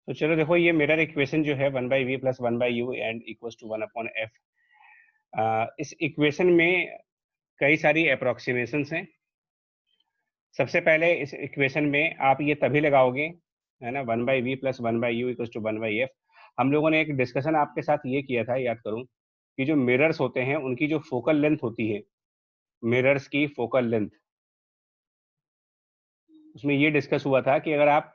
तो चलो देखो, ये मिरर इक्वेशन जो है 1/v + 1/u and equals to 1/f। इस इक्वेशन में कई सारी अप्रोक्सीमेशंस हैं। सबसे पहले इस इक्वेशन में आप ये तभी लगाओगे, है ना, 1/v + 1/u equals to 1/f। हम लोगों ने एक डिस्कशन आपके साथ ये किया था, याद करूं, कि जो मिरर्स होते हैं उनकी जो फोकल लेंथ होती है, मिरर्स की फोकल लेंथ, उसमें ये डिस्कस हुआ था कि अगर आप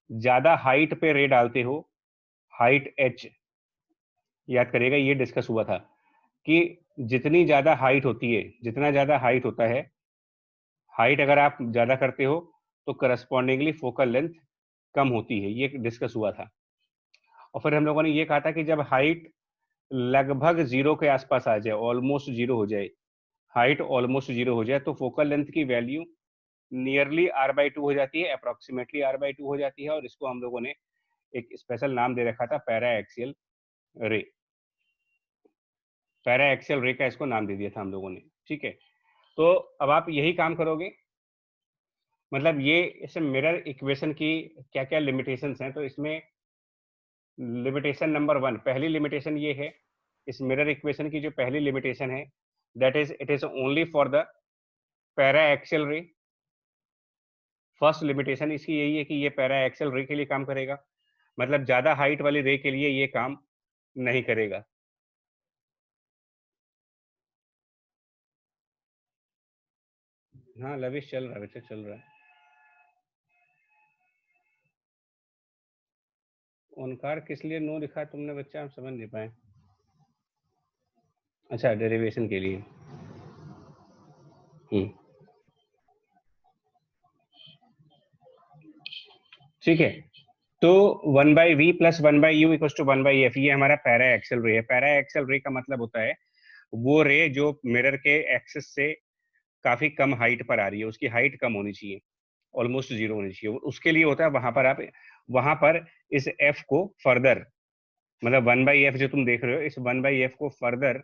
ज्यादा हाइट पे रे डालते हो, हाइट h, याद करिएगा ये डिस्कस हुआ था कि जितनी ज्यादा हाइट होती है, जितना ज्यादा हाइट होता है, हाइट अगर आप ज्यादा करते हो तो करस्पॉन्डिंगली फोकल लेंथ कम होती है, ये डिस्कस हुआ था। और फिर हम लोगों ने ये कहा था कि जब हाइट लगभग जीरो के आसपास आ जाए, ऑलमोस्ट जीरो हो जाए, हाइट ऑलमोस्ट जीरो हो जाए, तो फोकल लेंथ की वैल्यू नियरली r/2 हो जाती है, अप्रोक्सीमेटली r/2 हो जाती है, और इसको हम लोगों ने एक स्पेशल नाम दे रखा था, पैरा एक्सियल रे। पैरा एक्सियल रे का इसको नाम दे दिया था हम लोगों ने, ठीक है। तो अब आप यही काम करोगे, मतलब ये इस मिरर इक्वेशन की क्या क्या लिमिटेशंस हैं। तो इसमें लिमिटेशन नंबर 1, पहली लिमिटेशन ये है, इस मिरर इक्वेशन की जो पहली लिमिटेशन है, that is it is only for the para axial रे। फर्स्ट लिमिटेशन इसकी यही है कि ये पैरा एक्सियल रे के लिए काम करेगा, मतलब ज्यादा हाइट वाली रे के लिए ये काम नहीं करेगा। हाँ लविश चल रहा है, बच्चा चल रहा है। ओनकार किस लिए नो लिखा है तुमने बच्चा, हम समझ नहीं पाए। अच्छा, डेरिवेशन के लिए। ठीक है। तो 1/v + 1/u equals to 1/f, ये हमारा पैरा एक्सल रे है। पैरा एक्सल रे का मतलब होता है वो रे जो मिरर के एक्सिस से काफी कम हाइट पर आ रही है, उसकी हाइट कम होनी चाहिए, ऑलमोस्ट जीरो होनी चाहिए। उसके लिए होता है वहां पर आप, वहां पर इस f को फर्दर, मतलब 1/f जो तुम देख रहे हो, इस 1/f को फर्दर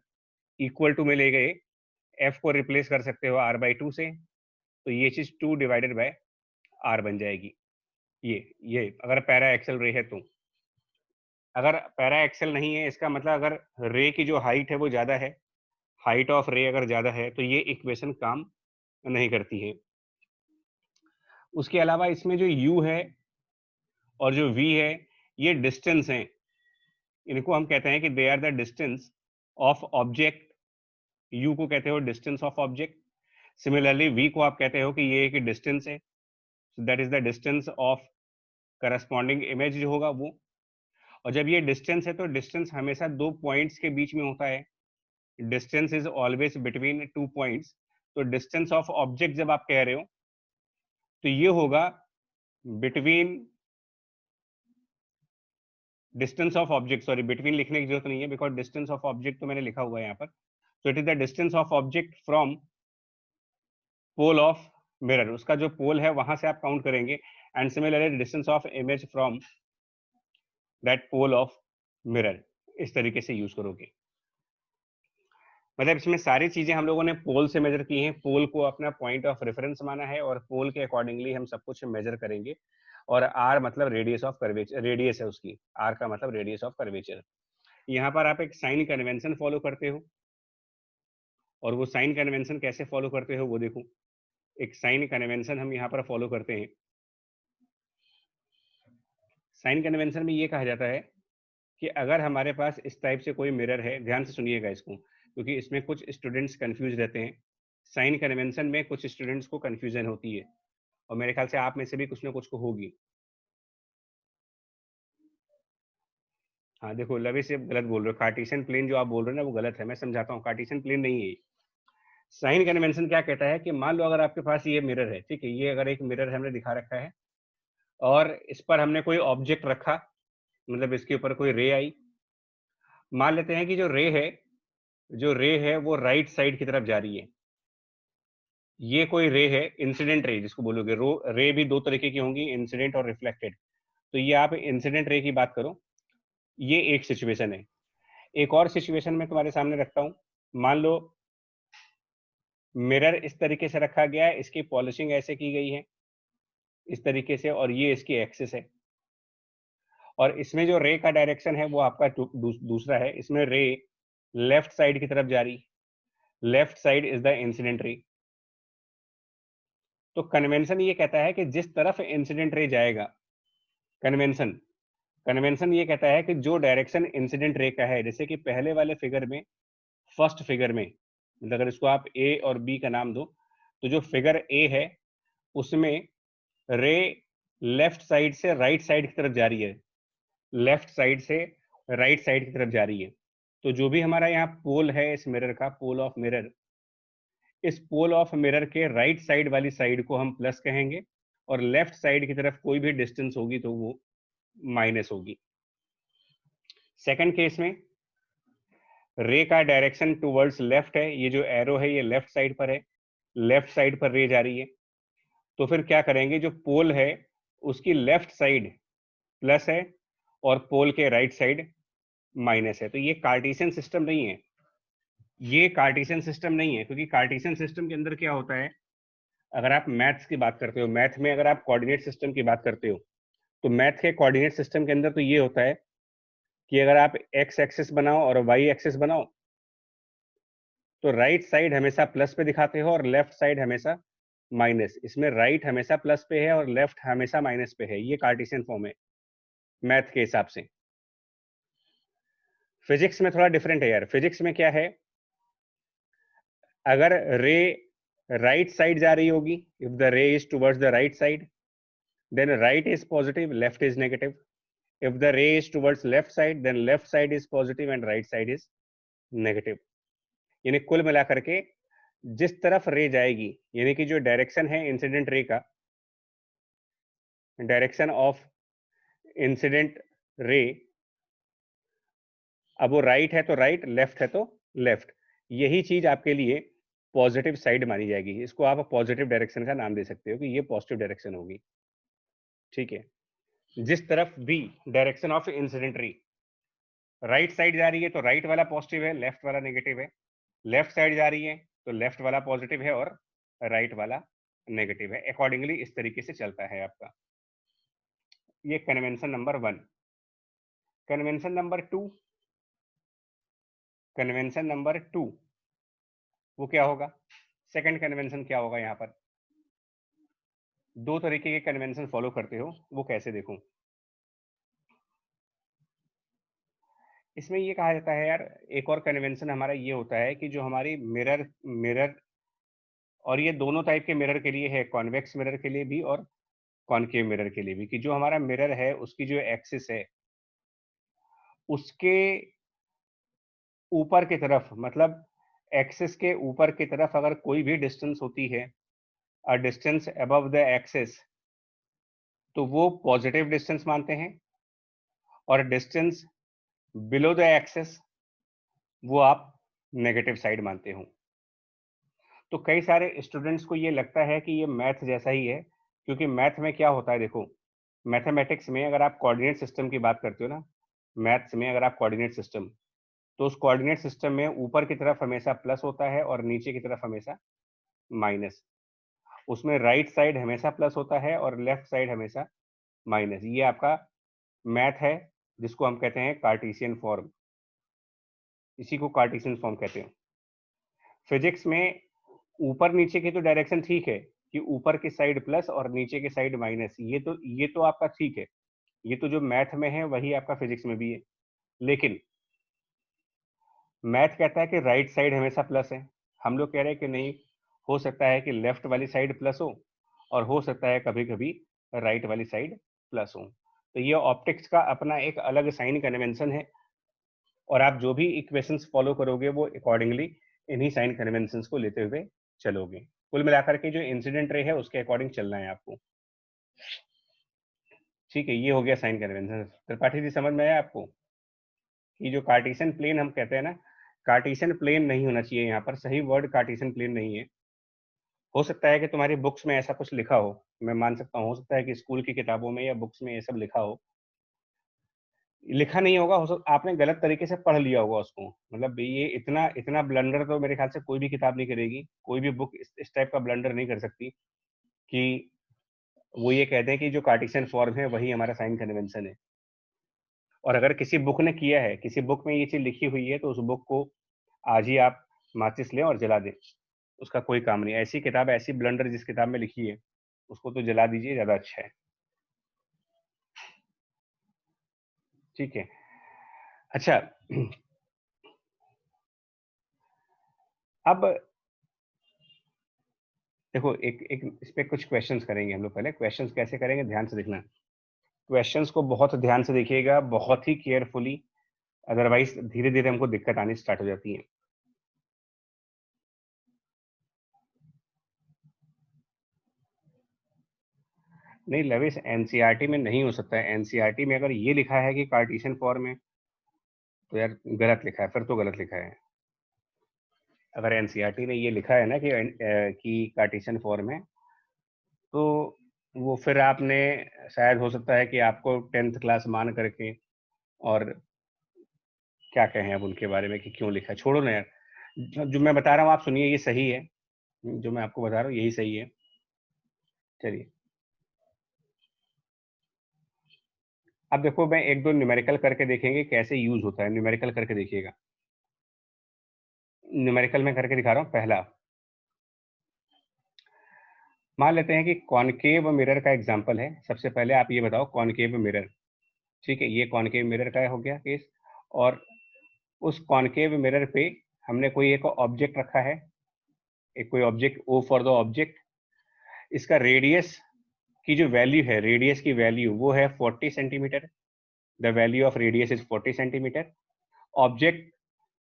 इक्वल टू में ले गए, f को रिप्लेस कर सकते हो r/2 से, तो ये चीज 2 डिवाइडेड बाय r बन जाएगी। ये अगर पैरा एक्सल रे है तो। अगर पैरा एक्सल नहीं है, इसका मतलब अगर रे की जो हाइट है वो ज्यादा है, हाइट ऑफ रे अगर ज्यादा है, तो ये इक्वेशन काम नहीं करती है। उसके अलावा इसमें जो u है और जो v है, ये डिस्टेंस हैं। इनको हम कहते हैं कि they are the distance of object. u को कहते हो distance of object. Similarly v को आप कहते हो कि ये एक डिस्टेंस है, that is the distance of corresponding image जो होगा वो। और जब ये डिस्टेंस है तो डिस्टेंस हमेशा दो पॉइंट्स के बीच में होता है, distance is always between 2 points. तो डिस्टेंस ऑफ ऑब्जेक्ट जब आप कह रहे हो तो ये होगा between, distance of object, sorry between लिखने की जरूरत नहीं है, बिकॉज डिस्टेंस ऑफ ऑब्जेक्ट तो मैंने लिखा हुआ है यहाँ पर। तो it is the distance of object from pole of mirror, उसका जो पोल है वहां से आप काउंट करेंगे। And similarly distance of image from that pole of mirror, इस तरीके से यूज करोगे। मतलब इसमें सारी चीजें हम लोगों ने पोल से मेजर की हैं, पोल को अपना पॉइंट ऑफ रेफरेंस माना है, और पोल के अकॉर्डिंगली हम सब कुछ मेजर करेंगे। और आर मतलब रेडियस ऑफ कर्वेचर, रेडियस है उसकी, आर का मतलब रेडियस ऑफ कर्वेचर। यहाँ पर आप एक साइन कन्वेंशन फॉलो करते हो, और वो साइन कन्वेंशन कैसे फॉलो करते हो वो देखो। एक साइन कन्वेंशन हम यहाँ पर फॉलो करते हैं। साइन कन्वेंशन में ये कहा जाता है कि अगर हमारे पास इस टाइप से कोई मिरर है, ध्यान से सुनिएगा इसको, क्योंकि इसमें कुछ स्टूडेंट्स कंफ्यूज रहते हैं। साइन कन्वेंशन में कुछ स्टूडेंट्स को कंफ्यूजन होती है, और मेरे ख्याल से आप में से भी कुछ ना कुछ को होगी। हाँ देखो, लवी से गलत बोल रहे हो, कार्टेशियन प्लेन जो आप बोल रहे हो ना वो गलत है, मैं समझाता हूँ, कार्टेशियन प्लेन नहीं है। साइन कन्वेंशन क्या कहता है कि मान लो अगर आपके पास ये मिरर है, ठीक है, ये अगर एक मिरर हमने दिखा रखा है, और इस पर हमने कोई ऑब्जेक्ट रखा, मतलब इसके ऊपर कोई रे आई। मान लेते हैं कि जो रे है वो राइट साइड की तरफ जा रही है। ये कोई रे है, इंसिडेंट रे जिसको बोलोगे, रे भी दो तरीके की होंगी, इंसिडेंट और रिफ्लेक्टेड। तो ये आप इंसिडेंट रे की बात करो, ये एक सिचुएशन है। एक और सिचुएशन में तुम्हारे सामने रखता हूं। मान लो मिरर इस तरीके से रखा गया है, इसकी पॉलिशिंग ऐसे की गई है इस तरीके से, और ये इसकी एक्सिस है। और इसमें जो रे का डायरेक्शन है वो आपका दूसरा है। इसमें रे लेफ्ट साइड की तरफ जा रही, left side is the incident ray. तो कन्वेंशन ये कहता है कि जिस तरफ इंसिडेंट रे जाएगा, कन्वेंशन कन्वेंशन ये कहता है कि जो डायरेक्शन इंसिडेंट रे का है, जैसे कि पहले वाले फिगर में, फर्स्ट फिगर में, मतलब अगर इसको आप ए और बी का नाम दो, तो जो फिगर ए है उसमें रे लेफ्ट साइड से राइट साइड की तरफ जा रही है, लेफ्ट साइड से राइट साइड की तरफ जा रही है। तो जो भी हमारा यहाँ पोल है इस मिरर का, पोल ऑफ मिरर, इस पोल ऑफ मिरर के राइट साइड वाली साइड को हम प्लस कहेंगे, और लेफ्ट साइड की तरफ कोई भी डिस्टेंस होगी तो वो माइनस होगी। सेकंड केस में रे का डायरेक्शन टुवर्ड्स लेफ्ट है, ये जो एरो है ये लेफ्ट साइड पर है, लेफ्ट साइड पर रे जा रही है। तो फिर क्या करेंगे, जो पोल है उसकी लेफ्ट साइड प्लस है और पोल के राइट साइड माइनस है। तो ये कार्टेशियन सिस्टम नहीं है, ये कार्टेशियन सिस्टम नहीं है, क्योंकि कार्टेशियन सिस्टम के अंदर क्या होता है, अगर आप मैथ्स की बात करते हो, मैथ में अगर आप कोऑर्डिनेट सिस्टम की बात करते हो, तो मैथ के कोऑर्डिनेट सिस्टम के अंदर तो ये होता है कि अगर आप एक्स एक्सिस बनाओ और वाई एक्सिस बनाओ, तो राइट साइड हमेशा प्लस पे दिखाते हो और लेफ्ट साइड हमेशा माइनस। इसमें राइट हमेशा प्लस पे है और लेफ्ट हमेशा माइनस पे है। ये कार्टेशियन फॉर्म है मैथ के हिसाब से। फिजिक्स में थोड़ा डिफरेंट है यार। फिजिक्स में क्या है, अगर रे राइट साइड जा रही होगी, इफ द रे is towards the right side, then right is positive, left is negative. If the ray is towards left side, then left side is positive and right side is negative. यानी कुल मिलाकर के जिस तरफ रे जाएगी, यानी कि जो डायरेक्शन है इंसिडेंट रे का, डायरेक्शन ऑफ इंसिडेंट रे, अब वो राइट है तो राइट, लेफ्ट है तो लेफ्ट, यही चीज आपके लिए पॉजिटिव साइड मानी जाएगी। इसको आप पॉजिटिव डायरेक्शन का नाम दे सकते हो कि ये पॉजिटिव डायरेक्शन होगी। ठीक है, जिस तरफ भी direction of incident ray right side जा रही है तो राइट वाला पॉजिटिव है, लेफ्ट वाला नेगेटिव है। लेफ्ट साइड जा रही है तो लेफ्ट वाला पॉजिटिव है और राइट वाला नेगेटिव है। अकॉर्डिंगली इस तरीके से चलता है आपका। ये convention number 1। Convention number 2, convention number 2 वो क्या होगा, सेकंड कन्वेंशन क्या होगा, यहाँ पर दो तरीके के कन्वेंशन फॉलो करते हो, वो कैसे देखूं। इसमें ये कहा जाता है यार, एक और कन्वेंशन हमारा ये होता है कि जो हमारी मिरर मिरर और ये दोनों टाइप के मिरर के लिए है, कॉन्वेक्स मिरर के लिए भी और कॉनकेव मिरर के लिए भी, कि जो हमारा मिरर है उसकी जो एक्सिस है उसके ऊपर की तरफ, मतलब एक्सिस के ऊपर की तरफ अगर कोई भी डिस्टेंस होती है, a distance above the axis, तो वो पॉजिटिव डिस्टेंस मानते हैं, और डिस्टेंस बिलो द एक्सिस वो आप नेगेटिव साइड मानते हो। तो कई सारे स्टूडेंट्स को ये लगता है कि ये मैथ जैसा ही है, क्योंकि मैथ में क्या होता है, देखो मैथमेटिक्स में अगर आप कोऑर्डिनेट सिस्टम की बात करते हो ना, मैथ्स में अगर आप कोऑर्डिनेट सिस्टम, तो उस कोऑर्डिनेट सिस्टम में ऊपर की तरफ हमेशा प्लस होता है और नीचे की तरफ हमेशा माइनस। उसमें राइट साइड हमेशा प्लस होता है और लेफ्ट साइड हमेशा माइनस। ये आपका मैथ है जिसको हम कहते हैं कार्टेशियन फॉर्म, इसी को कार्टेशियन फॉर्म कहते हैं। फिजिक्स में ऊपर नीचे की तो डायरेक्शन ठीक है कि ऊपर की साइड प्लस और नीचे की साइड माइनस, ये तो आपका ठीक है, ये तो जो मैथ में है वही आपका फिजिक्स में भी है। लेकिन मैथ कहता है कि राइट साइड हमेशा प्लस है, हम लोग कह रहे हैं कि नहीं, हो सकता है कि लेफ्ट वाली साइड प्लस हो और हो सकता है कभी कभी राइट वाली साइड प्लस हो। तो ये ऑप्टिक्स का अपना एक अलग साइन कन्वेंशन है, और आप जो भी इक्वेशंस फॉलो करोगे वो अकॉर्डिंगली इन्हीं साइन कन्वेंशंस को लेते हुए चलोगे। कुल मिलाकर के जो इंसिडेंट रे है उसके अकॉर्डिंग चलना है आपको। ठीक है, ये हो गया साइन कन्वेंशन। त्रिपाठी जी समझ में आया आपको कि जो कार्टेशियन प्लेन हम कहते हैं ना, कार्टेशियन प्लेन नहीं होना चाहिए, यहाँ पर सही वर्ड कार्टेशियन प्लेन नहीं है। हो सकता है कि तुम्हारी बुक्स में ऐसा कुछ लिखा हो, मैं मान सकता हूँ, हो सकता है कि स्कूल की किताबों में या बुक्स में ये सब लिखा हो, लिखा नहीं होगा, हो सकता आपने गलत तरीके से पढ़ लिया होगा उसको। मतलब ये इतना इतना ब्लंडर तो मेरे ख्याल से कोई भी किताब नहीं करेगी, कोई भी बुक इस टाइप का ब्लंडर नहीं कर सकती कि वो ये कहते हैं कि जो कार्टेशियन फॉर्म है वही हमारा साइन कन्वेंशन है। और अगर किसी बुक ने किया है, किसी बुक में ये चीज लिखी हुई है, तो उस बुक को आज ही आप माचिस लें और जला दें, उसका कोई काम नहीं। ऐसी किताब, ऐसी ब्लंडर जिस किताब में लिखी है, उसको तो जला दीजिए, ज्यादा अच्छा है। ठीक है, अच्छा। अब देखो, एक एक इस पे कुछ क्वेश्चंस करेंगे हम लोग। पहले क्वेश्चंस कैसे करेंगे, ध्यान से देखना। क्वेश्चंस को बहुत ध्यान से देखिएगा, बहुत ही केयरफुली, अदरवाइज धीरे धीरे हमको दिक्कत आनी स्टार्ट हो जाती है। नहीं लविश, एनसीईआरटी में नहीं हो सकता है। एनसीईआरटी में अगर ये लिखा है कि कार्टेशियन फॉर्म है, तो यार गलत लिखा है, फिर तो गलत लिखा है। अगर एनसीईआरटी में ये लिखा है ना कि कार्टेशियन फॉर्म है, तो वो फिर आपने, शायद हो सकता है कि आपको 10th क्लास मान करके, और क्या कहें अब उनके बारे में कि क्यों लिखा है, छोड़ो ना यार। जो मैं बता रहा हूँ आप सुनिए, ये सही है, जो मैं आपको बता रहा हूँ यही सही है। चलिए, अब देखो, मैं एक दो न्यूमेरिकल करके देखेंगे कैसे यूज होता है। न्यूमेरिकल करके देखिएगा, न्यूमेरिकल में करके दिखा रहा हूँ। पहला, मान लेते हैं कि कॉनकेव मिरर का एग्जांपल है। सबसे पहले आप ये बताओ, कॉनकेव मिरर, ठीक है, ये कॉनकेव मिरर का हो गया केस। और उस कॉनकेव मिरर पे हमने कोई एक ऑब्जेक्ट रखा है, एक कोई object, O for the object. इसका रेडियस की जो वैल्यू है, रेडियस की वैल्यू वो है 40 centimetre. The value of radius is 40 centimetre. Object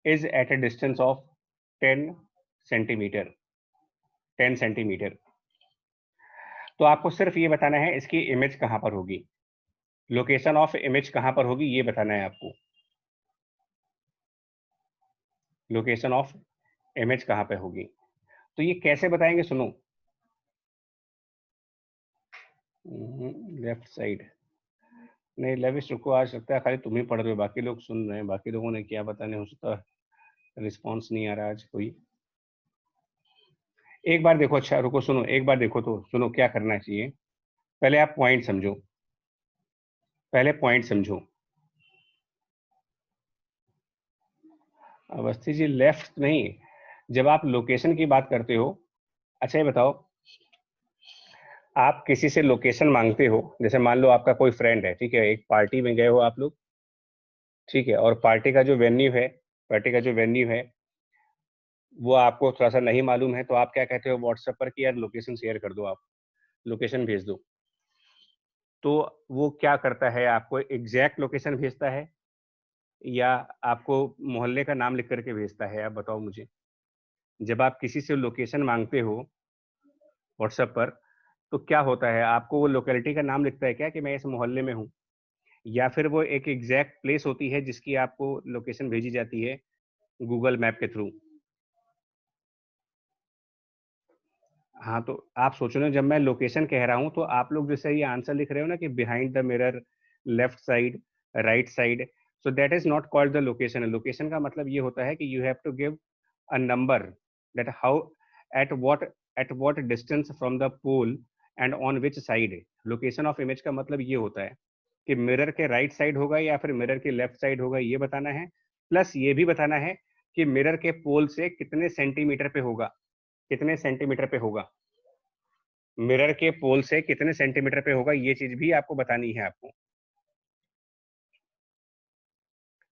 is at a distance of 10 centimetre, 10 centimetre. तो आपको सिर्फ ये बताना है इसकी इमेज कहां पर होगी, लोकेशन ऑफ इमेज कहां पर होगी, ये बताना है आपको। लोकेशन ऑफ इमेज कहां पे होगी, तो ये कैसे बताएंगे, सुनो। लेफ्ट साइड, नहीं लविश रुको, आज लगता है खाली तुम ही पढ़ रहे हो, बाकी लोग सुन रहे हैं। बाकी लोगों ने क्या बताने, हो सकता है रिस्पॉन्स नहीं आ रहा आज कोई। एक बार देखो, अच्छा रुको, सुनो, एक बार देखो तो सुनो क्या करना चाहिए। पहले आप पॉइंट समझो, पहले पॉइंट समझो। अवस्थी जी, लेफ्ट नहीं, जब आप लोकेशन की बात करते हो। अच्छा ये बताओ, आप किसी से लोकेशन मांगते हो, जैसे मान लो आपका कोई फ्रेंड है, ठीक है, एक पार्टी में गए हो आप लोग, ठीक है, और पार्टी का जो वेन्यू है, पार्टी का जो वेन्यू है वो आपको थोड़ा सा नहीं मालूम है, तो आप क्या कहते हो व्हाट्सएप पर कि यार लोकेशन शेयर कर दो, आप लोकेशन भेज दो। तो वो क्या करता है, आपको एग्जैक्ट लोकेशन भेजता है या आपको मोहल्ले का नाम लिख करके भेजता है, आप बताओ मुझे। जब आप किसी से लोकेशन मांगते हो व्हाट्सएप पर, तो क्या होता है, आपको वो लोकेलिटी का नाम लिखता है क्या कि मैं इस मोहल्ले में हूँ, या फिर वो एक एग्जैक्ट प्लेस होती है जिसकी आपको लोकेशन भेजी जाती है गूगल मैप के थ्रू। हाँ, तो आप सोचो ना, जब मैं लोकेशन कह रहा हूँ तो आप लोग जैसे ये आंसर लिख रहे हो ना कि behind the mirror, left side, right side, so that is not called the location. Location का मतलब ये होता है कि you have to give a number, that how, at what distance from the pole and on which side. Location of image का मतलब ये होता है कि मिरर के राइट साइड होगा या फिर मिरर के लेफ्ट साइड होगा, ये बताना है। प्लस ये भी बताना है कि मिरर के पोल से कितने सेंटीमीटर पे होगा, कितने सेंटीमीटर पे होगा, मिरर के पोल से कितने सेंटीमीटर पे होगा, ये चीज भी आपको बतानी है आपको।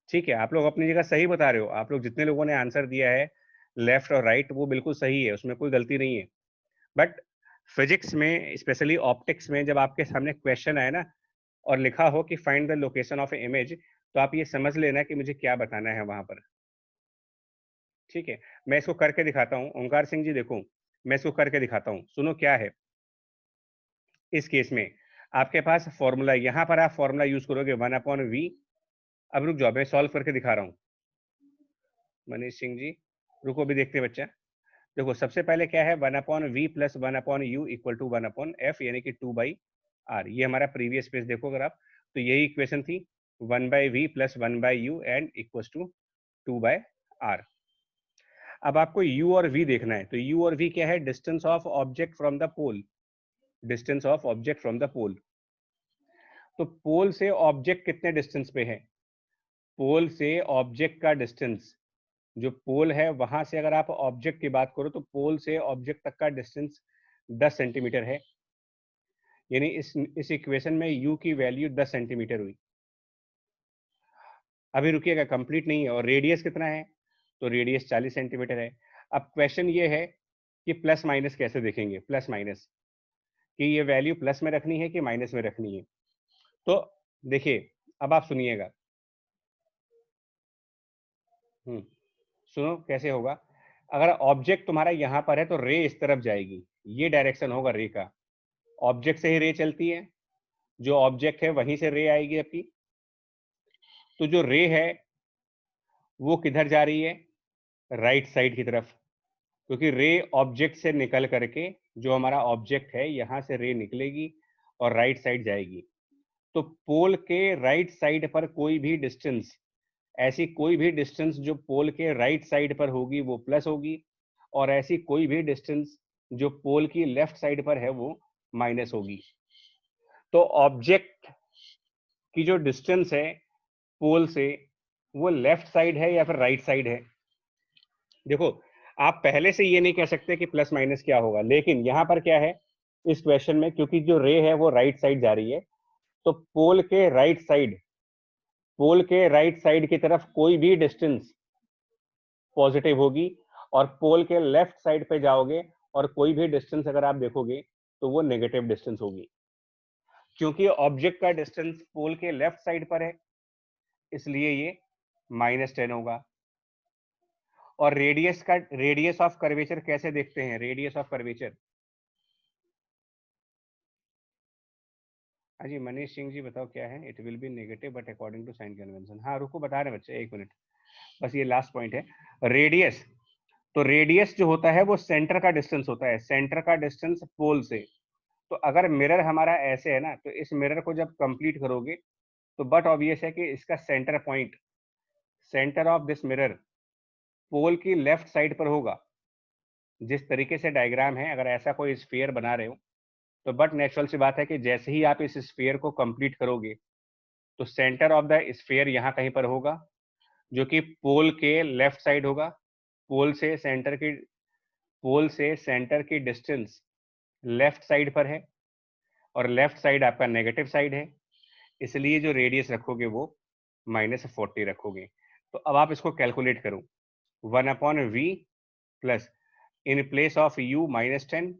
ठीक है, आप लोग अपनी जगह सही बता रहे हो, आप लोग जितने लोगों ने आंसर दिया है लेफ्ट और राइट, वो बिल्कुल सही है, उसमें कोई गलती नहीं है। बट फिजिक्स में, स्पेशली ऑप्टिक्स में, जब आपके सामने क्वेश्चन आए ना और लिखा हो कि find the location of image, तो आप ये समझ लेना कि मुझे क्या बताना है वहां पर। ठीक है, मैं इसको करके दिखाता हूँ। ओंकार सिंह जी देखो, मैं इसको करके दिखाता हूँ, सुनो क्या है। इस केस में आपके पास फॉर्मूला, यहाँ पर आप फॉर्मूला यूज करोगे 1/v। अब रुक जाओ, मैं सॉल्व करके दिखा रहा हूँ। मनीष सिंह जी रुको, भी देखते हैं बच्चा। देखो सबसे पहले क्या है, 1/v plus 1/u equal to 1/f, यानी कि 2/r। ये हमारा प्रीवियस पेज देखो अगर आप, तो यही इक्वेशन थी, 1/v plus 1/u and equal to 2/r। अब आपको u और v देखना है, तो u और v क्या है, distance of object from the pole, distance of object from the pole. तो पोल से ऑब्जेक्ट कितने डिस्टेंस पे है, पोल से ऑब्जेक्ट का डिस्टेंस, जो पोल है वहां से अगर आप ऑब्जेक्ट की बात करो तो पोल से ऑब्जेक्ट तक का डिस्टेंस 10 सेंटीमीटर है, यानी इस इक्वेशन में u की वैल्यू 10 सेंटीमीटर हुई। अभी रुकिएगा, कंप्लीट नहीं है। और रेडियस कितना है, तो रेडियस 40 सेंटीमीटर है। अब क्वेश्चन ये है कि प्लस माइनस कैसे देखेंगे, प्लस माइनस कि ये वैल्यू प्लस में रखनी है कि माइनस में रखनी है। तो देखिए, अब आप सुनिएगा, सुनो कैसे होगा। अगर ऑब्जेक्ट तुम्हारा यहां पर है तो रे इस तरफ जाएगी, ये डायरेक्शन होगा रे का। ऑब्जेक्ट से ही रे चलती है, जो ऑब्जेक्ट है वहीं से रे आएगी आपकी। तो जो रे है वो किधर जा रही है, राइट साइड की तरफ, क्योंकि रे ऑब्जेक्ट से निकल करके, जो हमारा ऑब्जेक्ट है यहां से रे निकलेगी और राइट साइड जाएगी। तो पोल के राइट साइड पर कोई भी डिस्टेंस, ऐसी कोई भी डिस्टेंस जो पोल के राइट साइड पर होगी वो प्लस होगी, और ऐसी कोई भी डिस्टेंस जो पोल की लेफ्ट साइड पर है वो माइनस होगी। तो ऑब्जेक्ट की जो डिस्टेंस है पोल से, वो लेफ्ट साइड है या फिर राइट साइड है। देखो, आप पहले से ये नहीं कह सकते कि प्लस माइनस क्या होगा, लेकिन यहां पर क्या है इस क्वेश्चन में, क्योंकि जो रे है वो राइट साइड जा रही है, तो पोल के राइट साइड की तरफ कोई भी डिस्टेंस पॉजिटिव होगी, और पोल के लेफ्ट साइड पे जाओगे और कोई भी डिस्टेंस अगर आप देखोगे तो वो नेगेटिव डिस्टेंस होगी। क्योंकि ऑब्जेक्ट का डिस्टेंस पोल के लेफ्ट साइड पर है, इसलिए ये -10 होगा। और रेडियस ऑफ कर्वेचर कैसे देखते हैं, रेडियस ऑफ कर्वेचर। हाँ जी, मनीष सिंह जी बताओ क्या है। It will be negative but according to sign convention. हाँ रुको, बता रहे बच्चे, एक मिनट, बस ये लास्ट पॉइंट है। रेडियस, तो रेडियस जो होता है वो सेंटर का डिस्टेंस होता है, सेंटर का डिस्टेंस पोल से। तो अगर मिरर हमारा ऐसे है ना, तो इस मिरर को जब कंप्लीट करोगे तो बट ऑब्वियस है कि इसका centre point, centre of this mirror pole की लेफ्ट साइड पर होगा। जिस तरीके से डायग्राम है, अगर ऐसा कोई स्फीयर बना रहे हो तो बट नेचुरल सी बात है कि जैसे ही आप इस स्फीयर को कंप्लीट करोगे तो सेंटर ऑफ द स्फीयर यहाँ कहीं पर होगा, जो कि पोल के लेफ्ट साइड होगा। पोल से सेंटर की पोल से सेंटर की डिस्टेंस लेफ्ट साइड पर है, और लेफ्ट साइड आपका नेगेटिव साइड है, इसलिए जो रेडियस रखोगे वो -40 रखोगे। तो अब आप इसको कैलकुलेट करो, 1/v plus, in place of u -10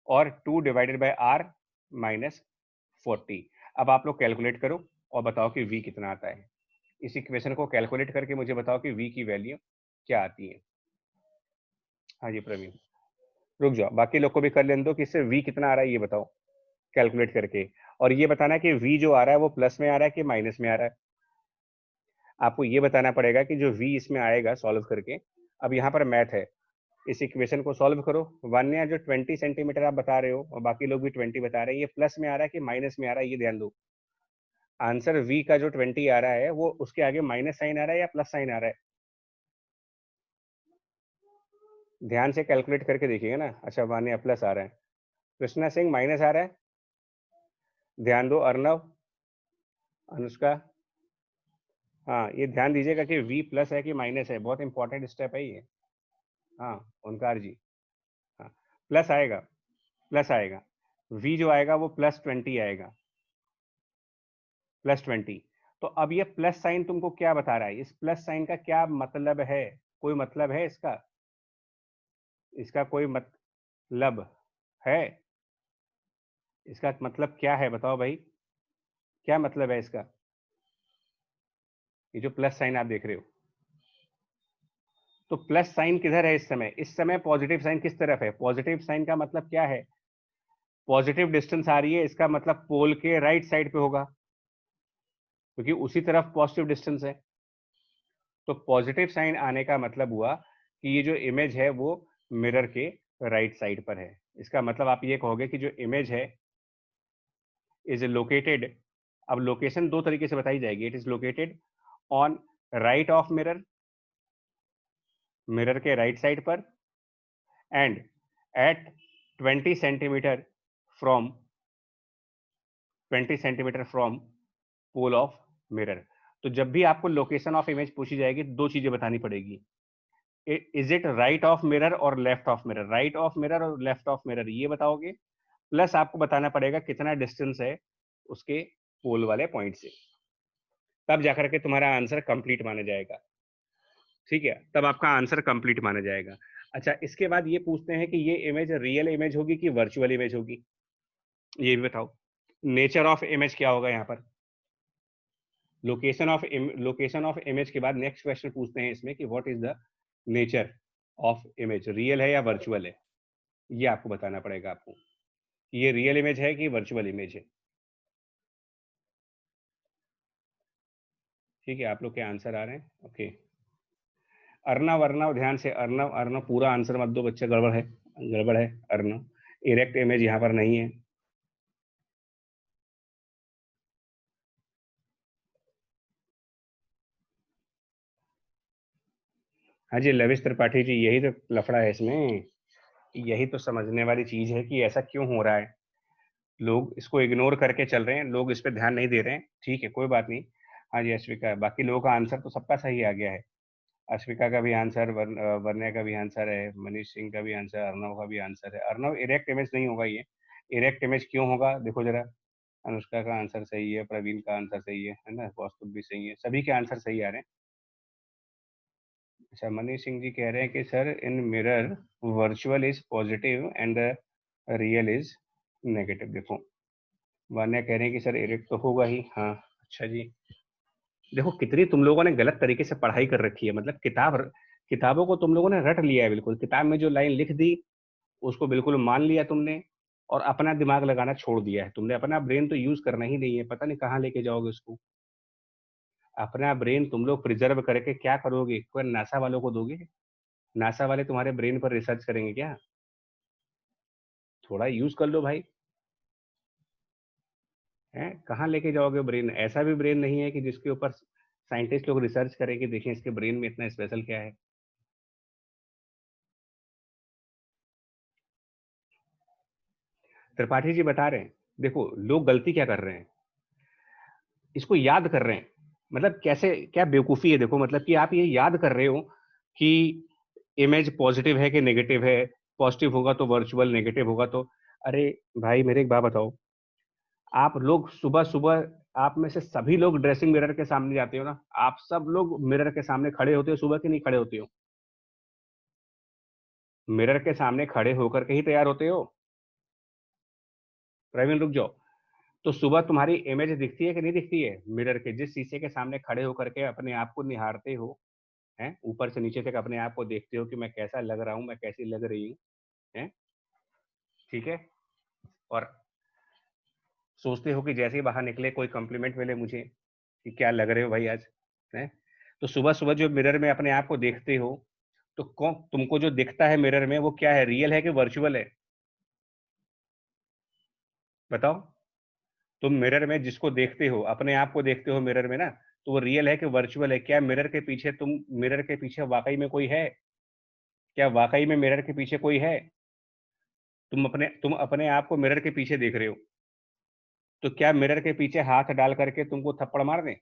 और 2 डिवाइडेड बाय r -40। अब आप लोग कैलकुलेट करो और बताओ कि v कितना आता है। इस इक्वेशन को कैलकुलेट करके मुझे बताओ कि v की वैल्यू क्या आती है। हाँ जी प्रवीण, रुक जाओ, बाकी लोग को भी कर लेने दो कि इससे v कितना आ रहा है ये बताओ कैलकुलेट करके। और ये बताना है कि v जो आ रहा है वो प्लस में आ रहा है कि माइनस में आ रहा है। आपको ये बताना पड़ेगा कि जो v इसमें आएगा सॉल्व करके। अब यहाँ पर मैथ है, इस इक्वेशन को सॉल्व करो। वान्या जो 20 सेंटीमीटर आप बता रहे हो और बाकी लोग भी 20 बता रहे हैं, ये प्लस में आ रहा है कि माइनस में आ रहा है, ये ध्यान दो। आंसर v का जो 20 आ रहा है वो उसके आगे माइनस साइन आ रहा है या प्लस साइन आ रहा है, ध्यान से कैलकुलेट करके देखिएगा ना। अच्छा, वान्या प्लस आ रहा है, कृष्णा सिंह माइनस आ रहा है, ध्यान दो। अर्नव, अनुष्का, हाँ ये ध्यान दीजिएगा कि v प्लस है कि माइनस है, बहुत इंपॉर्टेंट स्टेप है ये। हाँ ओंकार जी, हाँ प्लस आएगा, प्लस आएगा। v जो आएगा वो +20 आएगा, +20। तो अब ये प्लस साइन तुमको क्या बता रहा है, इस प्लस साइन का क्या मतलब है, कोई मतलब है इसका, इसका कोई मतलब है, इसका मतलब क्या है बताओ भाई, क्या मतलब है इसका, ये जो प्लस साइन आप देख रहे हो। तो प्लस साइन किधर है इस समय पॉजिटिव साइन किस तरफ है, पॉजिटिव साइन का मतलब क्या है, पॉजिटिव डिस्टेंस आ रही है, इसका मतलब पोल के राइट साइड पे होगा, क्योंकि उसी तरफ पॉजिटिव डिस्टेंस है। तो पॉजिटिव साइन आने का मतलब हुआ कि ये जो इमेज है वो मिरर के राइट साइड पर है। इसका मतलब आप ये कहोगे कि जो इमेज है इज लोकेटेड, अब लोकेशन दो तरीके से बताई जाएगी, it is located on right of mirror, mirror के राइट साइड पर, and at 20 centimeter from 20 centimeter from pole of mirror. तो जब भी आपको लोकेशन ऑफ इमेज पूछी जाएगी, दो चीजें बतानी पड़ेगी, is it right of mirror और left of mirror, right of mirror और लेफ्ट ऑफ मिरर ये बताओगे, प्लस आपको बताना पड़ेगा कितना डिस्टेंस है उसके पोल वाले पॉइंट से, तब जाकर के तुम्हारा आंसर कंप्लीट माना जाएगा। ठीक है, तब आपका आंसर कंप्लीट माना जाएगा। अच्छा, इसके बाद ये पूछते हैं कि ये इमेज रियल इमेज होगी कि वर्चुअल इमेज होगी, ये भी बताओ। नेचर ऑफ इमेज क्या होगा यहाँ पर, लोकेशन ऑफ इमेज के बाद नेक्स्ट क्वेश्चन पूछते हैं इसमें कि what is the nature of image, real है या वर्चुअल है, ये आपको बताना पड़ेगा आपको, ये रियल इमेज है कि वर्चुअल इमेज है। ठीक है, आप लोग के आंसर आ रहे हैं, ओके। अर्नव, अर्नव ध्यान से, अर्नव, अर्नव पूरा आंसर मत दो बच्चे, गड़बड़ है, गड़बड़ है अर्नव, इरेक्ट इमेज यहाँ पर नहीं है। हाँ जी लविश त्रिपाठी जी, यही तो लफड़ा है इसमें, यही तो समझने वाली चीज है कि ऐसा क्यों हो रहा है, लोग इसको इग्नोर करके चल रहे हैं, लोग इस पे ध्यान नहीं दे रहे हैं। ठीक है, कोई बात नहीं। हाँ जी अश्विका, बाकी लोगों का आंसर तो सबका सही आ गया है, अश्विका का भी आंसर, वर्ण्या का भी आंसर है, मनीष सिंह का भी आंसर, अर्नव का भी आंसर है। अर्नव, इरेक्ट इमेज नहीं होगा ये, इरेक्ट इमेज क्यों होगा देखो जरा, अनुष्का का आंसर सही है, प्रवीण का आंसर सही है ना, कौस्तुभ भी सही है, सभी के आंसर सही आ रहे हैं। अच्छा, मनीष सिंह जी कह रहे हैं कि sir in mirror virtual is positive and real is negative. देखो वर्ण्या कह रहे हैं कि सर इरेक्ट तो होगा ही, हाँ। अच्छा जी, देखो कितनी तुम लोगों ने गलत तरीके से पढ़ाई कर रखी है, मतलब किताबों को तुम लोगों ने रट लिया है बिल्कुल, किताब में जो लाइन लिख दी उसको बिल्कुल मान लिया तुमने, और अपना दिमाग लगाना छोड़ दिया है तुमने, अपना ब्रेन तो यूज करना ही नहीं है, पता नहीं कहाँ लेके जाओगे उसको। अपना ब्रेन तुम लोग प्रिजर्व करके क्या करोगे, कोई नासा वालों को दोगे, नासा वाले तुम्हारे ब्रेन पर रिसर्च करेंगे क्या, थोड़ा यूज कर लो भाई, है कहाँ लेके जाओगे ब्रेन, ऐसा भी ब्रेन नहीं है कि जिसके ऊपर साइंटिस्ट लोग रिसर्च करें कि देखें इसके ब्रेन में इतना स्पेशल क्या है। त्रिपाठी जी बता रहे हैं, देखो लोग गलती क्या कर रहे हैं, इसको याद कर रहे हैं, मतलब कैसे, क्या बेवकूफी है देखो, मतलब कि आप ये याद कर रहे हो कि इमेज पॉजिटिव है कि नेगेटिव है, पॉजिटिव होगा तो वर्चुअल, नेगेटिव होगा तो, अरे भाई मेरे एक बात बताओ, आप लोग सुबह सुबह, आप में से सभी लोग ड्रेसिंग मिरर के सामने जाते हो ना, आप सब लोग मिरर के सामने खड़े होते हो सुबह के, नहीं खड़े होते हो, मिरर के सामने खड़े होकर के ही तैयार होते हो। प्रवीण रुक जाओ, तो सुबह तुम्हारी इमेज दिखती है कि नहीं दिखती है, मिरर के जिस शीशे के सामने खड़े होकर के अपने आप को निहारते हो, हैं ऊपर से नीचे तक अपने आप को देखते हो कि मैं कैसा लग रहा हूँ, मैं कैसी लग रही हूँ, हैं, ठीक है, और सोचते हो कि जैसे ही बाहर निकले कोई कॉम्प्लीमेंट मिले मुझे कि क्या लग रहे हो भाई आज, हैं। तो सुबह सुबह जो मिरर में अपने आप को देखते हो, तो कौन तुमको जो दिखता है मिरर में वो क्या है, रियल है कि वर्चुअल है, बताओ। तुम मिरर में जिसको देखते हो, अपने आप को देखते हो मिरर में ना, तो वो रियल है कि वर्चुअल है, क्या मिरर के पीछे, तुम मिरर के पीछे वाकई में कोई है, क्या वाकई में मिरर के पीछे कोई है, तुम अपने आप को मिरर के पीछे देख रहे हो, तो क्या मिरर के पीछे हाथ डाल करके तुमको थप्पड़ मार दें,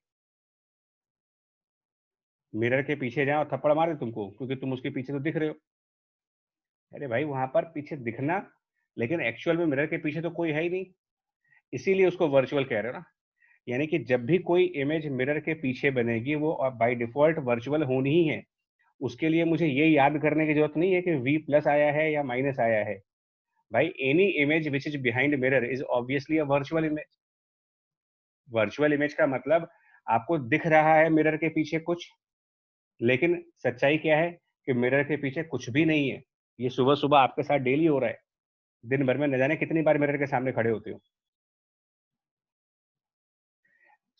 मिरर के पीछे जाए और थप्पड़ मार दे तुमको, क्योंकि तुम उसके पीछे तो दिख रहे हो। अरे भाई वहां पर पीछे दिखना, लेकिन एक्चुअल में मिरर के पीछे तो कोई है ही नहीं, इसीलिए उसको वर्चुअल कह रहे हो ना। यानी कि जब भी कोई इमेज मिरर के पीछे बनेगी वो बाय डिफॉल्ट वर्चुअल होनी ही है, उसके लिए मुझे ये याद करने की जरूरत नहीं है कि वी प्लस आया है या माइनस आया है, भाई any image which is behind mirror is obviously a virtual image. Virtual image का मतलब आपको दिख रहा है मिरर के पीछे कुछ, लेकिन सच्चाई क्या है कि मिरर के पीछे कुछ भी नहीं है, ये सुबह सुबह आपके साथ डेली हो रहा है, दिन भर में न जाने कितनी बार मिरर के सामने खड़े होते हो।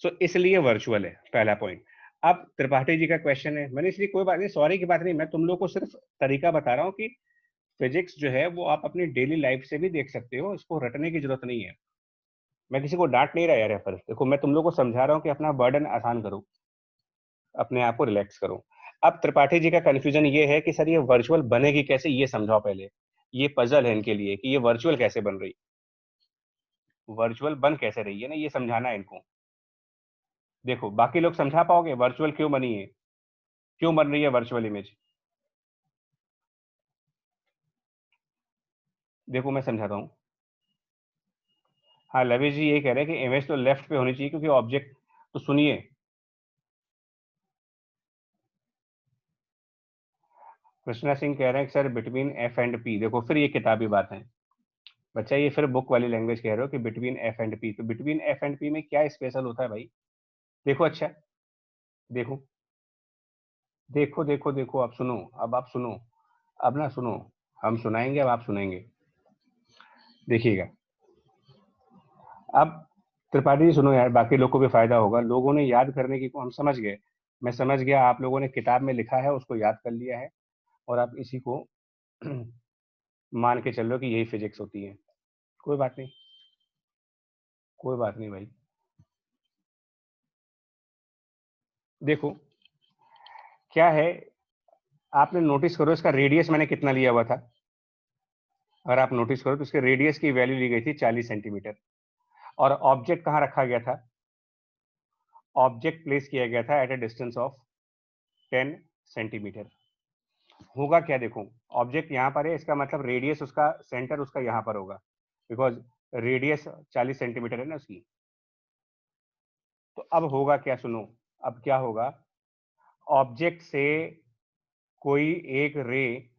सो इसलिए वर्चुअल है, पहला पॉइंट। अब त्रिपाठी जी का क्वेश्चन है, मनीष जी कोई बात नहीं, सॉरी की बात नहीं, मैं तुम लोग को सिर्फ तरीका बता रहा हूँ कि फिजिक्स जो है वो आप अपनी डेली लाइफ से भी देख सकते हो, इसको रटने की जरूरत नहीं है। मैं किसी को डांट नहीं रहा यार, यहाँ पर देखो मैं तुम लोग को समझा रहा हूँ कि अपना बर्डन आसान करो, अपने आप को रिलैक्स करो। अब त्रिपाठी जी का कंफ्यूजन ये है कि सर ये वर्चुअल बनेगी कैसे, ये समझाओ पहले, ये पजल है इनके लिए कि ये वर्चुअल कैसे बन रही, वर्चुअल बन कैसे रही है ना, ये समझाना है इनको। देखो बाकी लोग समझा पाओगे वर्चुअल क्यों बनी है, क्यों बन रही है वर्चुअल इमेज? देखो मैं समझाता हूँ। हाँ लवेश जी ये कह रहे हैं कि इमेज तो लेफ्ट पे होनी चाहिए क्योंकि ऑब्जेक्ट, तो सुनिए, कृष्णा सिंह कह रहे हैं sir between F and P. देखो फिर ये किताबी बात है बच्चा, ये फिर बुक वाली लैंग्वेज कह रहे हो कि बिटवीन एफ एंड पी, तो बिटवीन एफ एंड पी में क्या स्पेशल होता है भाई? देखो अच्छा, देखो देखो देखो देखो आप सुनो, अब आप सुनो, अब ना सुनो, हम सुनाएंगे अब आप सुनेंगे, देखिएगा। अब त्रिपाठी जी सुनो यार, बाकी लोग को भी फायदा होगा, लोगों ने याद करने की, को हम समझ गए, मैं समझ गया, आप लोगों ने किताब में लिखा है उसको याद कर लिया है और आप इसी को मान के चल रहे हो कि यही फिजिक्स होती है। कोई बात नहीं, कोई बात नहीं भाई। देखो क्या है, आपने नोटिस करो इसका रेडियस मैंने कितना लिया हुआ था, अगर आप नोटिस करो तो इसके रेडियस की वैल्यू ली गई थी 40 सेंटीमीटर, और ऑब्जेक्ट कहाँ रखा गया था? ऑब्जेक्ट प्लेस किया गया था at a distance of 10 centimetre. होगा क्या देखो, ऑब्जेक्ट यहाँ पर है, इसका मतलब रेडियस उसका, सेंटर उसका यहाँ पर होगा, बिकॉज रेडियस 40 सेंटीमीटर है ना उसकी। तो अब होगा क्या सुनो, अब क्या होगा, ऑब्जेक्ट से कोई एक रे,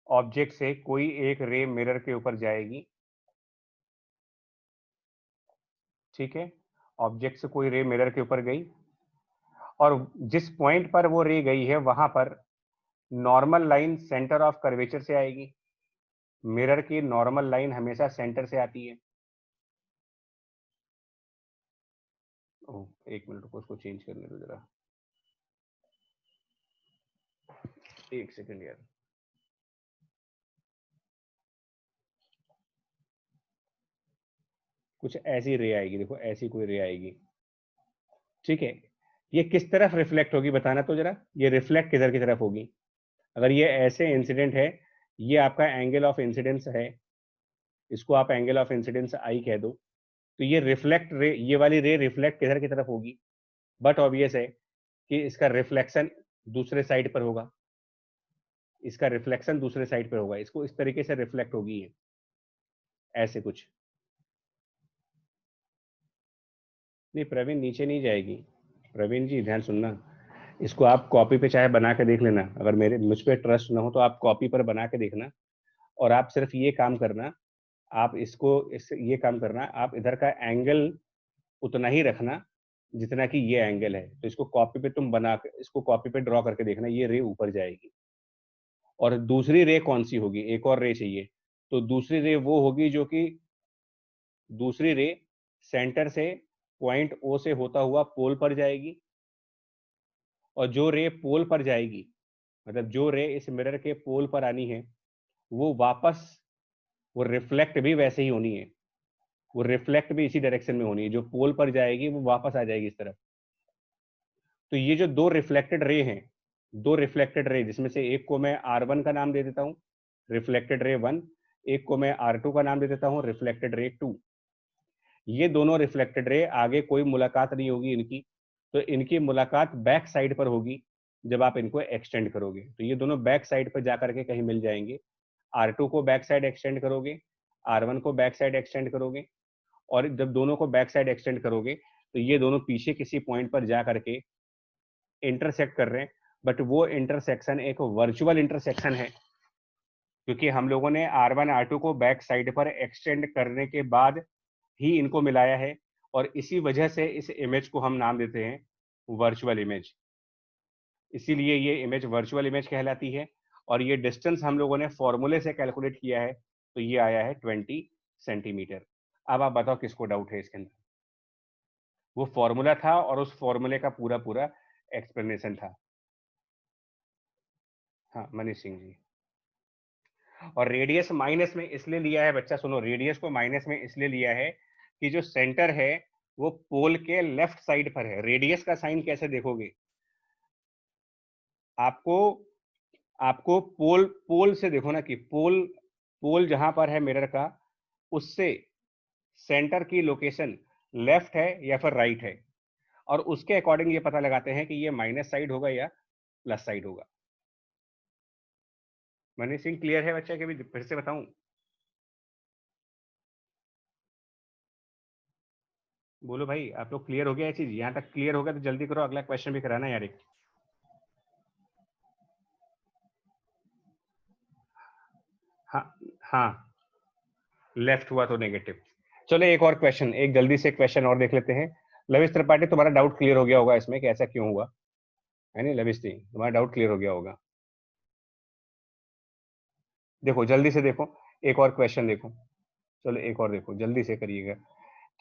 ऑब्जेक्ट से कोई एक रे मिरर के ऊपर जाएगी, ठीक है, ऑब्जेक्ट से कोई रे मिरर के ऊपर गई, और जिस पॉइंट पर वो रे गई है वहां पर normal line centre of curvature से आएगी। मिरर की नॉर्मल लाइन हमेशा सेंटर से आती है। ओह, एक मिनट को उसको चेंज करने दो जरा, एक सेकंड यार। कुछ ऐसी रे आएगी, देखो ऐसी कोई रे आएगी, ठीक है, ये किस तरफ रिफ्लेक्ट होगी बताना तो जरा, ये रिफ्लेक्ट किधर की तरफ होगी? अगर ये ऐसे इंसिडेंट है, ये आपका एंगल ऑफ इंसिडेंस है, इसको आप एंगल ऑफ इंसिडेंस आई कह दो, तो ये रिफ्लेक्ट रे, ये वाली रे रिफ्लेक्ट किधर की तरफ होगी? बट ऑब्वियस है कि इसका रिफ्लेक्शन दूसरे साइड पर होगा, इसका रिफ्लेक्शन दूसरे साइड पर होगा, इसको इस तरीके से रिफ्लेक्ट होगी ये, ऐसे कुछ। नहीं प्रवीण नीचे नहीं जाएगी, प्रवीण जी ध्यान सुनना, इसको आप कॉपी पे चाहे बना के देख लेना, अगर मेरे मुझ पर ट्रस्ट ना हो तो आप कॉपी पर बना के देखना, और आप सिर्फ ये काम करना, आप इसको ये काम करना, आप इधर का एंगल उतना ही रखना जितना कि ये एंगल है, तो इसको कॉपी पे तुम बना के, इसको कॉपी पे ड्रॉ करके देखना, ये रे ऊपर जाएगी। और दूसरी रे कौन सी होगी, एक और रे चाहिए, तो दूसरी रे वो होगी जो कि, दूसरी रे सेंटर से पॉइंट ओ से होता हुआ पोल पर जाएगी, और जो रे पोल पर जाएगी, मतलब जो रे इस मिरर के पोल पर आनी है, वो वापस, वो रिफ्लेक्ट भी वैसे ही होनी है, वो रिफ्लेक्ट भी इसी डायरेक्शन में होनी है, जो पोल पर जाएगी वो वापस आ जाएगी इस तरफ। तो ये जो दो रिफ्लेक्टेड रे हैं, दो रिफ्लेक्टेड रे, जिसमें से एक को मैं R1 का नाम दे देता हूँ, रिफ्लेक्टेड रे 1, एक को मैं R2 का नाम दे देता हूँ, रिफ्लेक्टेड रे 2। ये दोनों रिफ्लेक्टेड रे आगे कोई मुलाकात नहीं होगी इनकी, तो इनकी मुलाकात बैक साइड पर होगी जब आप इनको एक्सटेंड करोगे, तो ये दोनों बैक साइड पर जाकर के कहीं मिल जाएंगे। R2 को बैक साइड एक्सटेंड करोगे, R1 को बैक साइड एक्सटेंड करोगे, और जब दोनों को बैक साइड एक्सटेंड करोगे तो ये दोनों पीछे किसी पॉइंट पर जा करके इंटरसेक्ट कर रहे हैं, बट वो इंटरसेक्शन एक वर्चुअल इंटरसेक्शन है, क्योंकि हम लोगों ने R1 R2 को बैक साइड पर एक्सटेंड करने के बाद ही इनको मिलाया है, और इसी वजह से इस इमेज को हम नाम देते हैं वर्चुअल इमेज, इसीलिए ये इमेज वर्चुअल इमेज कहलाती है। और ये डिस्टेंस हम लोगों ने फॉर्मूले से कैलकुलेट किया है, तो ये आया है 20 सेंटीमीटर। अब आप बताओ किसको डाउट है इसके अंदर? वो फॉर्मूला था और उस फॉर्मूले का पूरा पूरा एक्सप्लेनेशन था। हाँ मनीष सिंह जी। और रेडियस माइनस में इसलिए लिया है बच्चा, सुनो, रेडियस को माइनस में इसलिए लिया है कि जो सेंटर है वो पोल के लेफ्ट साइड पर है। रेडियस का साइन कैसे देखोगे? आपको आपको पोल पोल से देखो ना, कि पोल, पोल जहां पर है मिरर का, उससे सेंटर की लोकेशन लेफ्ट है या फिर राइट है। और उसके अकॉर्डिंग ये पता लगाते हैं कि ये माइनस साइड होगा या प्लस साइड होगा। मनीष सिंह क्लियर है बच्चा, कि भी फिर से बताऊं? बोलो भाई, आप लोग क्लियर हो गया ये चीज? यहाँ तक क्लियर हो गया तो जल्दी करो, अगला क्वेश्चन भी कराना यार एक। हाँ हाँ, लेफ्ट हुआ तो नेगेटिव। चलो एक और क्वेश्चन, एक जल्दी से क्वेश्चन और देख लेते हैं। लविश त्रिपाठी, तुम्हारा डाउट क्लियर हो गया होगा इसमें कि ऐसा क्यों हुआ, है नहीं लविश जी? तुम्हारा डाउट क्लियर हो गया होगा। देखो जल्दी से देखो, एक और क्वेश्चन देखो। चलो एक और देखो, जल्दी से करिएगा।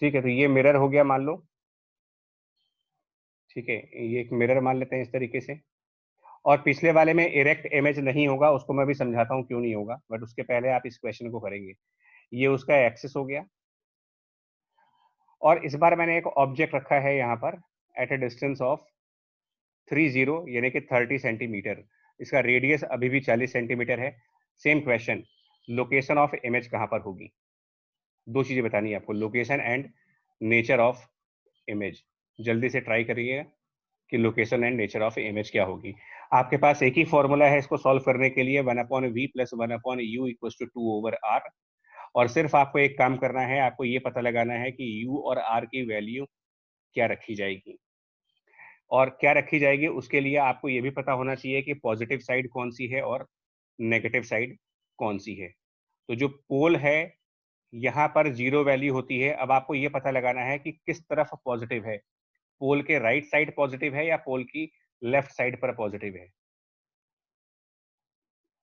ठीक है, तो ये मिरर हो गया मान लो। ठीक है, ये एक मिरर मान लेते हैं इस तरीके से। और पिछले वाले में इरेक्ट इमेज नहीं होगा, उसको मैं भी समझाता हूँ क्यों नहीं होगा, बट उसके पहले आप इस क्वेश्चन को करेंगे। ये उसका एक्सिस हो गया, और इस बार मैंने एक ऑब्जेक्ट रखा है यहाँ पर एट अ डिस्टेंस ऑफ 30 यानी कि 30 सेंटीमीटर। इसका रेडियस अभी भी 40 सेंटीमीटर है। Same question, location of image कहाँ पर होगी? दो चीजें बतानी है आपको, location and nature of image. जल्दी से ट्राई करिए कि location and nature of image क्या होगी। आपके पास एक ही फॉर्मूला है इसको सॉल्व करने के लिए, 1/v plus 1/u equal to 2/r। और सिर्फ आपको एक काम करना है, आपको ये पता लगाना है कि u और r की वैल्यू क्या रखी जाएगी। और क्या रखी जाएगी उसके लिए आपको ये भी पता होना चाहिए कि पॉजिटिव साइड कौन सी है और नेगेटिव साइड कौन सी है। तो जो पोल है यहाँ पर जीरो वैल्यू होती है। अब आपको ये पता लगाना है कि किस तरफ पॉजिटिव है, पोल के राइट साइड पॉजिटिव है या पोल की लेफ्ट साइड पर पॉजिटिव है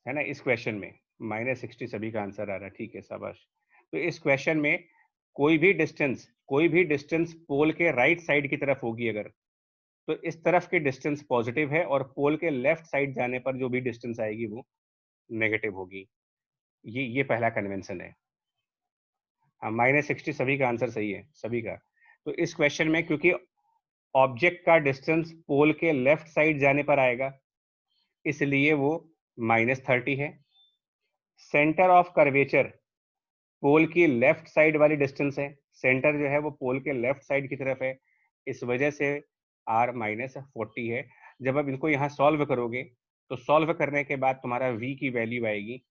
ना। इस क्वेश्चन में -60 सभी का आंसर आ रहा है, ठीक है शाबाश। तो इस क्वेश्चन में कोई भी डिस्टेंस पोल के राइट साइड की तरफ होगी अगर, तो इस तरफ की डिस्टेंस पॉजिटिव है, और पोल के लेफ्ट साइड जाने पर जो भी डिस्टेंस आएगी वो नेगेटिव होगी। ये पहला कन्वेंशन है। हाँ, -60 सभी का आंसर सही है, सभी का। तो इस क्वेश्चन में क्योंकि ऑब्जेक्ट का डिस्टेंस पोल के लेफ्ट साइड जाने पर आएगा, इसलिए वो -30 है। सेंटर ऑफ कर्वेचर पोल की लेफ्ट साइड वाली डिस्टेंस है, सेंटर जो है वो पोल के लेफ्ट साइड की तरफ है, इस वजह से r -40 है। जब आप इनको यहाँ सॉल्व करोगे तो सॉल्व करने के बाद तुम्हारा v की वैल्यू आएगी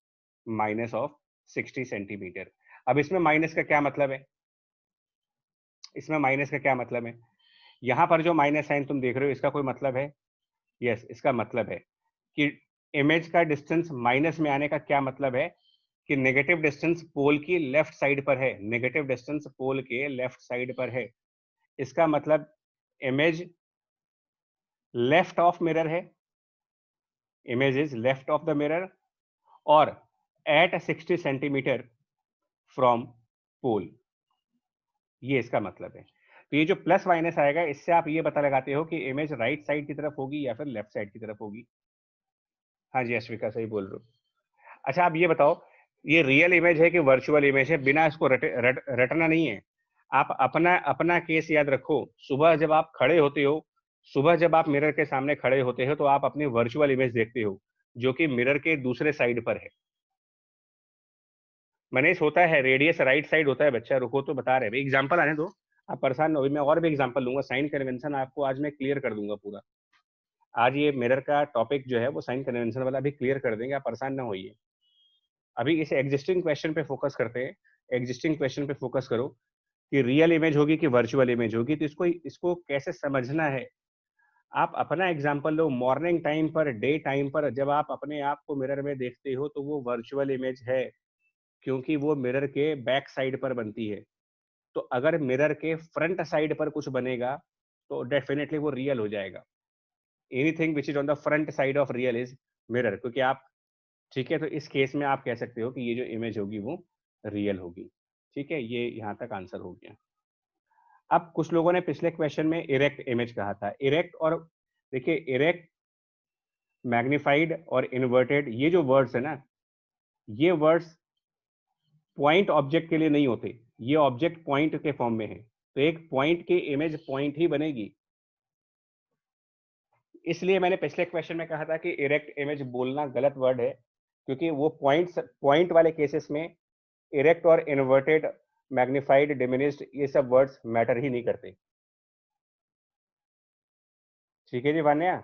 -60 सेंटीमीटर। अब इसमें माइनस का क्या मतलब है? इसमें माइनस का क्या मतलब है? यहाँ पर जो माइनस साइन तुम देख रहे हो, इसका कोई मतलब है? यस, इसका मतलब है कि इमेज का डिस्टेंस माइनस में आने का क्या मतलब है कि नेगेटिव डिस्टेंस पोल की लेफ्ट साइड पर है, नेगेटिव डिस्टेंस पोल के लेफ्ट साइड पर है। इसका मतलब इमेज लेफ्ट ऑफ मिरर है, image is left of the mirror, और एट 60 सेंटीमीटर फ्रॉम पोल, ये इसका मतलब है। तो ये जो प्लस माइनस आएगा, इससे आप ये पता लगाते हो कि इमेज राइट साइड की तरफ होगी या फिर लेफ्ट साइड की तरफ होगी। हाँ जी अश्विका, सही बोल रहे हो। अच्छा आप ये बताओ, ये रियल इमेज है कि वर्चुअल इमेज है? बिना इसको रटना नहीं है। आप अपना अपना केस याद रखो। सुबह जब आप खड़े होते हो, सुबह जब आप मिरर के सामने खड़े होते हो, तो आप अपनी वर्चुअल इमेज देखते हो जो कि मिरर के दूसरे साइड पर है। मनीष, होता है रेडियस राइट साइड होता है बच्चा, रुको तो बता रहे, एग्जाम्पल आने दो। आप परेशान न हो, मैं और भी एग्जाम्पल लूंगा, साइन कन्वेंशन आपको आज मैं क्लियर कर दूंगा पूरा। आज ये मिरर का टॉपिक जो है वो साइन कन्वेंशन वाला भी क्लियर कर देंगे, आप परेशान ना होइए। अभी इस एग्जिस्टिंग क्वेश्चन पे फोकस करते हैं। एग्जिस्टिंग क्वेश्चन पे फोकस करो कि रियल इमेज होगी कि वर्चुअल इमेज होगी, तो इसको इसको कैसे समझना है। आप अपना एग्जांपल लो, मॉर्निंग टाइम पर, डे टाइम पर जब आप अपने आप को मिरर में देखते हो तो वो वर्चुअल इमेज है, क्योंकि वो मिरर के बैक साइड पर बनती है। तो अगर मिरर के फ्रंट साइड पर कुछ बनेगा तो डेफिनेटली वो रियल हो जाएगा। Anything which is on the front side of real is mirror, क्योंकि आप, ठीक है, तो इस केस में आप कह सकते हो कि ये जो इमेज होगी वो रियल होगी। ठीक है, ये यहाँ तक आंसर हो गया। अब कुछ लोगों ने पिछले क्वेश्चन में इरेक्ट इमेज कहा था। इरेक्ट और, देखिए, इरेक्ट, मैग्निफाइड और इन्वर्टेड, ये जो वर्ड्स है ना, ये वर्ड्स पॉइंट ऑब्जेक्ट के लिए नहीं होते, ये ऑब्जेक्ट पॉइंट के फॉर्म में है, तो एक पॉइंट की इमेज पॉइंट ही बनेगी। इसलिए मैंने पिछले क्वेश्चन में कहा था कि इरेक्ट इमेज बोलना गलत वर्ड है, क्योंकि वो पॉइंट वाले केसेस में इरेक्ट और इन्वर्टेड, मैग्निफाइड, डिमिनिश्ड, ये सब वर्ड्स मैटर ही नहीं करते। ठीक है जी वान्या।